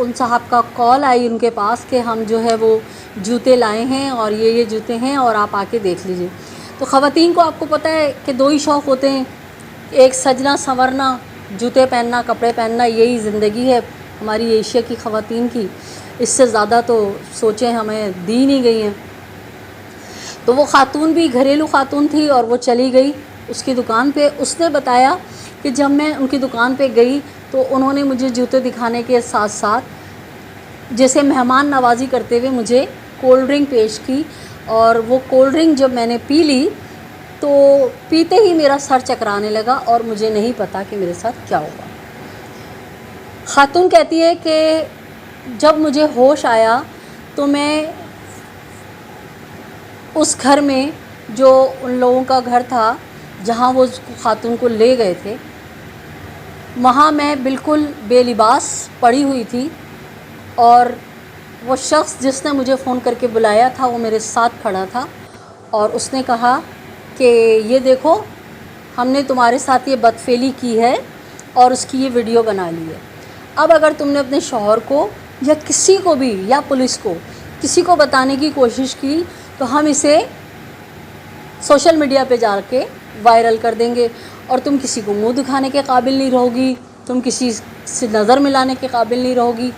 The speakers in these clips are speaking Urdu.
ان صاحب کا کال آئی ان کے پاس کہ ہم جو ہے وہ جوتے لائے ہیں اور یہ جوتے ہیں اور آپ آ کے دیکھ لیجئے۔ تو خواتین کو آپ کو پتہ ہے کہ دو ہی شوق ہوتے ہیں، ایک سجنا سنورنا، جوتے پہننا، کپڑے پہننا، یہی زندگی ہے ہماری ایشیا کی خواتین کی، اس سے زیادہ تو سوچیں ہمیں دی نہیں گئی ہیں۔ تو وہ خاتون بھی گھریلو خاتون تھی اور وہ چلی گئی اس کی دکان پہ۔ اس نے بتایا کہ جب میں ان کی دکان پہ گئی تو انہوں نے مجھے جوتے دکھانے کے ساتھ ساتھ جیسے مہمان نوازی کرتے ہوئے مجھے کولڈ ڈرنک پیش کی، اور وہ کولڈ ڈرنک جب میں نے پی لی تو پیتے ہی میرا سر چکرانے لگا اور مجھے نہیں پتا کہ میرے ساتھ کیا ہوگا۔ خاتون کہتی ہے کہ جب مجھے ہوش آیا تو میں اس گھر میں جو ان لوگوں کا گھر تھا جہاں وہ خاتون کو لے گئے تھے، وہاں میں بالکل بے لباس پڑی ہوئی تھی، اور وہ شخص جس نے مجھے فون کر کے بلایا تھا وہ میرے ساتھ کھڑا تھا، اور اس نے کہا کہ یہ دیکھو ہم نے تمہارے ساتھ یہ بدفعلی کی ہے اور اس کی یہ ویڈیو بنا لی ہے۔ اب اگر تم نے اپنے شوہر کو یا کسی کو بھی یا پولیس کو کسی کو بتانے کی کوشش کی تو ہم اسے سوشل میڈیا پہ جا کے وائرل کر دیں گے، اور تم کسی کو منہ دکھانے کے قابل نہیں رہو گی، تم کسی سے نظر ملانے کے قابل نہیں رہو گی۔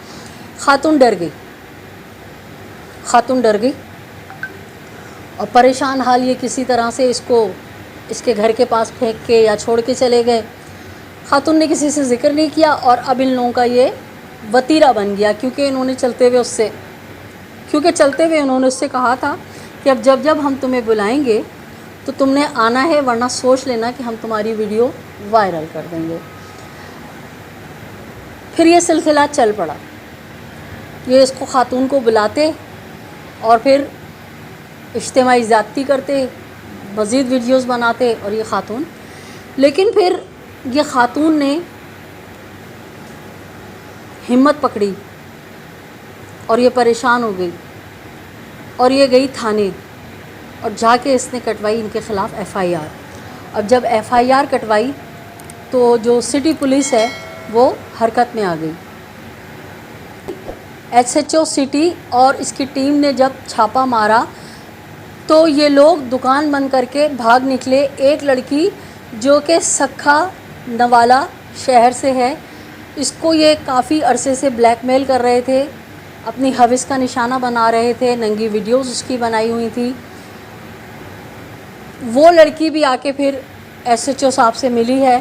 خاتون ڈر گئی، خاتون ڈر گئی، اور پریشان حال یہ کسی طرح سے اس کو اس کے گھر کے پاس پھینک کے یا چھوڑ کے چلے گئے۔ خاتون نے کسی سے ذکر نہیں کیا، اور اب ان لوگوں کا یہ وتیرہ بن گیا، کیونکہ انہوں نے چلتے ہوئے انہوں نے اس سے کہا تھا کہ اب جب ہم تمہیں بلائیں گے تو تم نے آنا ہے، ورنہ سوچ لینا کہ ہم تمہاری ویڈیو وائرل کر دیں گے۔ پھر یہ سلسلہ چل پڑا، یہ اس کو خاتون کو بلاتے اور پھر اجتماعی زیادتی کرتے، مزید ویڈیوز بناتے، اور یہ خاتون، لیکن پھر یہ خاتون نے ہمت پکڑی اور یہ پریشان ہو گئی، اور یہ گئی تھانے، اور جا کے اس نے کٹوائی ان کے خلاف ایف آئی آر۔ اب جب ایف آئی آر کٹوائی تو جو سٹی پولیس ہے وہ حرکت میں آ گئی۔ ایس ایچ او سٹی اور اس کی ٹیم نے جب چھاپا مارا تو یہ لوگ دکان بند کر کے بھاگ نکلے۔ ایک لڑکی جو کہ سکھا نوالا شہر سے ہے، اس کو یہ کافی عرصے سے بلیک میل کر رہے تھے، اپنی حوث کا نشانہ بنا رہے تھے، ننگی ویڈیوز اس کی بنائی ہوئی تھی۔ وہ لڑکی بھی آ کے پھر ایس ایچ او صاحب سے ملی ہے،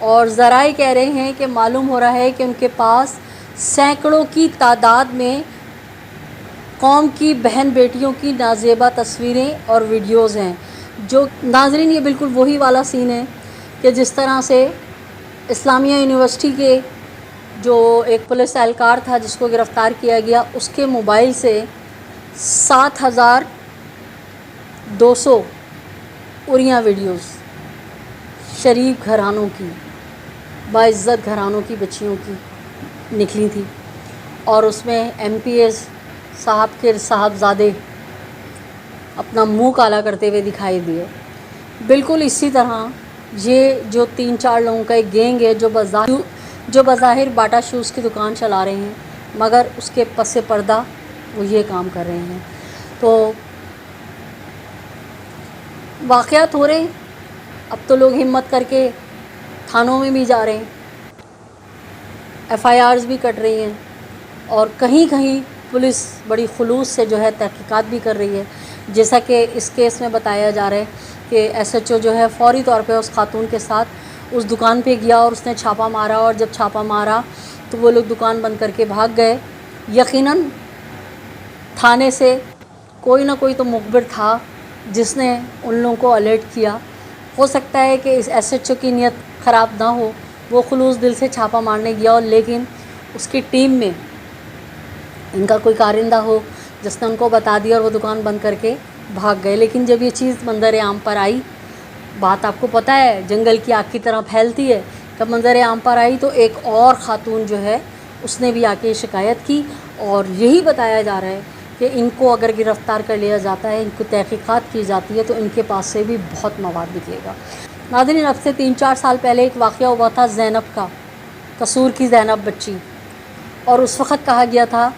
اور ذرائع کہہ رہے ہیں کہ معلوم ہو رہا ہے کہ ان کے پاس سینکڑوں کی تعداد میں قوم کی بہن بیٹیوں کی نازیبہ تصویریں اور ویڈیوز ہیں۔ جو ناظرین، یہ بالکل وہی والا سین ہے کہ جس طرح سے اسلامیہ یونیورسٹی کے جو ایک پولیس اہلکار تھا جس کو گرفتار کیا گیا، اس کے موبائل سے 7,200 اریاں ویڈیوز شریف گھرانوں کی، باعزت گھرانوں کی بچیوں کی نکلی تھی، اور اس میں ایم پی ایس صاحب کے صاحبزادے اپنا منہ کالا کرتے ہوئے دکھائی دیے۔ بالکل اسی طرح یہ جو 3-4 لوگوں کا ایک گینگ ہے جو بظاہر باٹا شوز کی دکان چلا رہے ہیں، مگر اس کے پس پردہ وہ یہ کام کر رہے ہیں۔ تو واقعات ہو رہے ہیں، اب تو لوگ ہمت کر کے تھانوں میں بھی جا رہے ہیں، ایف آئی آرز بھی کٹ رہی ہیں، اور کہیں کہیں پولیس بڑی خلوص سے جو ہے تحقیقات بھی کر رہی ہے۔ جیسا کہ اس کیس میں بتایا جا رہا ہے کہ ایس ایچ او جو ہے فوری طور پہ اس خاتون کے ساتھ اس دکان پہ گیا اور اس نے چھاپا مارا، اور جب چھاپا مارا تو وہ لوگ دکان بند کر کے بھاگ گئے۔ یقیناً تھانے سے کوئی نہ کوئی تو مخبر تھا جس نے ان لوگوں کو الرٹ کیا۔ ہو سکتا ہے کہ اس ایس ایچ او کی نیت خراب نہ ہو، وہ خلوص دل سے چھاپا مارنے گیا ہو، لیکن اس کی ٹیم میں ان کا کوئی کارندہ ہو جس نے ان کو بتا دیا اور وہ دکان بند کر کے بھاگ گئے۔ لیکن جب یہ چیز منظر عام پر آئی، بات آپ کو پتہ ہے جنگل کی آگ کی طرح پھیلتی ہے، جب منظر عام پر آئی تو ایک اور خاتون جو ہے اس نے بھی آ کے شکایت کی، اور یہی بتایا جا رہا ہے کہ ان کو اگر گرفتار کر لیا جاتا ہے، ان کو تحقیقات کی جاتی ہے، تو ان کے پاس سے بھی بہت مواد نکلے گا۔ ناظرین، اب سے 3-4 سال پہلے ایک واقعہ ہوا تھا زینب کا، قصور کی زینب بچی، اور اس وقت کہا گیا تھا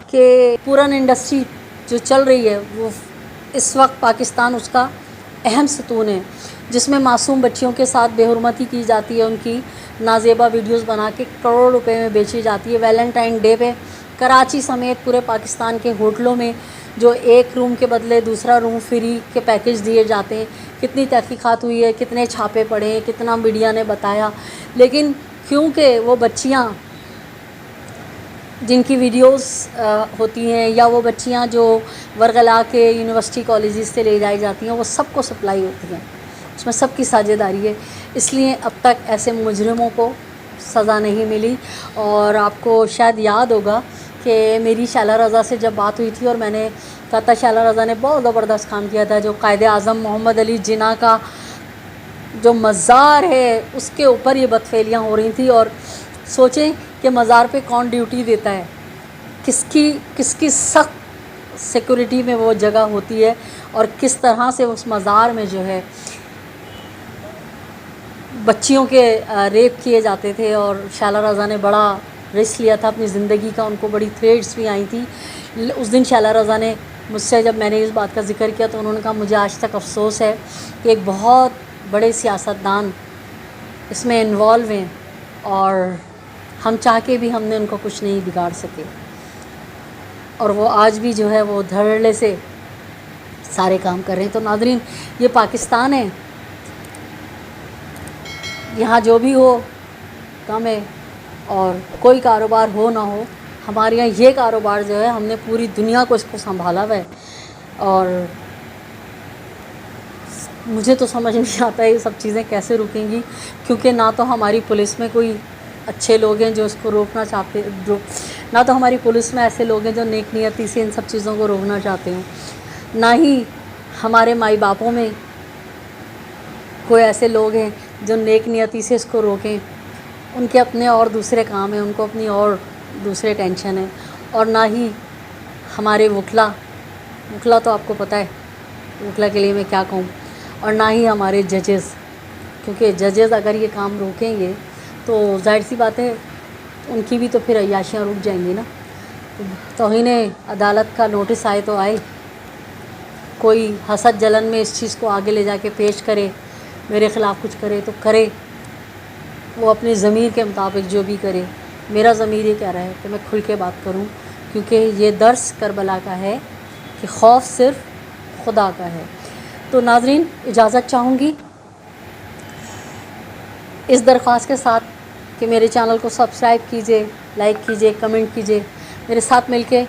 کہ پورن انڈسٹری جو چل رہی ہے وہ اس وقت پاکستان اس کا اہم ستون ہے، جس میں معصوم بچیوں کے ساتھ بے حرمتی کی جاتی ہے، ان کی نازیبا ویڈیوز بنا کے کروڑ روپے میں بیچی جاتی ہے۔ ویلنٹائن ڈے پہ کراچی سمیت پورے پاکستان کے ہوٹلوں میں جو ایک روم کے بدلے دوسرا روم فری کے پیکج دیے جاتے ہیں۔ کتنی تحقیقات ہوئی ہے، کتنے چھاپے پڑے ہیں، کتنا میڈیا نے بتایا، لیکن کیونکہ وہ بچیاں جن کی ویڈیوز ہوتی ہیں یا وہ بچیاں جو ورغلا کے یونیورسٹی کالجز سے لے جائی جاتی ہیں، وہ سب کو سپلائی ہوتی ہیں، اس میں سب کی ساجھیداری ہے۔ اس لیے اب تک ایسے مجرموں کو سزا نہیں ملی۔ اور آپ کو شاید یاد ہوگا کہ میری شائلہ رضا سے جب بات ہوئی تھی اور میں نے کہا تھا شائلہ رضا نے بہت زبردست کام کیا تھا، جو قائد اعظم محمد علی جناح کا جو مزار ہے اس کے اوپر یہ بدفعلیاں ہو رہی تھیں۔ اور سوچیں کہ مزار پہ کون ڈیوٹی دیتا ہے، کس کی سخت سیکورٹی میں وہ جگہ ہوتی ہے، اور کس طرح سے اس مزار میں جو ہے بچیوں کے ریپ کیے جاتے تھے۔ اور شائلہ رضا نے بڑا رسک لیا تھا اپنی زندگی کا، ان کو بڑی تھریٹس بھی آئی تھیں۔ اس دن شائلہ رضا نے مجھ سے جب میں نے اس بات کا ذکر کیا تو انہوں نے کہا مجھے آج تک افسوس ہے کہ ایک بہت بڑے سیاستدان اس میں انوالو ہیں، اور ہم چاہ کے بھی ہم نے ان کو کچھ نہیں بگاڑ سکے، اور وہ آج بھی جو ہے وہ دھڑلے سے سارے کام کر رہے ہیں۔ تو ناظرین، یہ پاکستان ہے، یہاں جو بھی ہو کم ہے، اور کوئی کاروبار ہو نہ ہو، ہمارے یہاں یہ کاروبار جو ہے ہم نے پوری دنیا کو اس کو سنبھالا ہوا ہے۔ اور مجھے تو سمجھ نہیں آتا ہے یہ سب چیزیں کیسے رکیں گی، کیونکہ نہ تو ہماری پولیس میں کوئی اچھے لوگ ہیں جو اس کو روکنا چاہتے، نہ تو ہماری پولیس میں ایسے لوگ ہیں جو نیک نیتی سے ان سب چیزوں کو روکنا چاہتے ہیں، نہ ہی ہمارے مائی باپوں میں کوئی ایسے لوگ ہیں جو نیک نیتی سے اس کو روکیں۔ ان کے اپنے اور دوسرے کام ہیں، ان کو اپنی اور دوسرے ٹینشن ہیں، اور نہ ہی ہمارے وکلا تو آپ کو پتہ ہے وکلا کے لیے میں کیا کہوں، اور نہ ہی ہمارے ججز، کیونکہ ججز اگر یہ کام روکیں گے تو ظاہر سی بات ہے ان کی بھی تو پھر عیاشیاں رک جائیں گی نا۔ توہین عدالت کا نوٹس آئے تو آئے، کوئی حسد جلن میں اس چیز کو آگے لے جا کے پیش کرے، میرے خلاف کچھ کرے تو کرے، وہ اپنے ضمیر کے مطابق جو بھی کرے۔ میرا ضمیر یہ کہہ رہا ہے کہ میں کھل کے بات کروں، کیونکہ یہ درس کربلا کا ہے کہ خوف صرف خدا کا ہے۔ تو ناظرین، اجازت چاہوں گی اس درخواست کے ساتھ کہ میرے چینل کو سبسکرائب کیجئے، لائک کیجئے، کمنٹ کیجئے، میرے ساتھ مل کے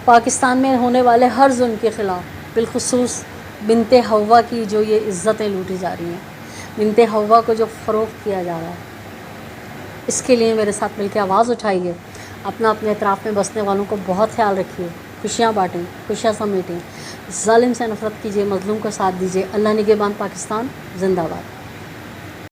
پاکستان میں ہونے والے ہر ظلم کے خلاف، بالخصوص بنت حوا کی جو یہ عزتیں لوٹی جا رہی ہیں، بنت حوا کو جو فروخت کیا جا رہا ہے، اس کے لیے میرے ساتھ مل کے آواز اٹھائیے۔ اپنے اطراف میں بسنے والوں کو بہت خیال رکھیے، خوشیاں بانٹیں، خوشیاں سمیٹیں، ظالم سے نفرت کیجیے، مظلوم کو ساتھ دیجیے۔ اللہ نگہبان پاکستان زندہ باد۔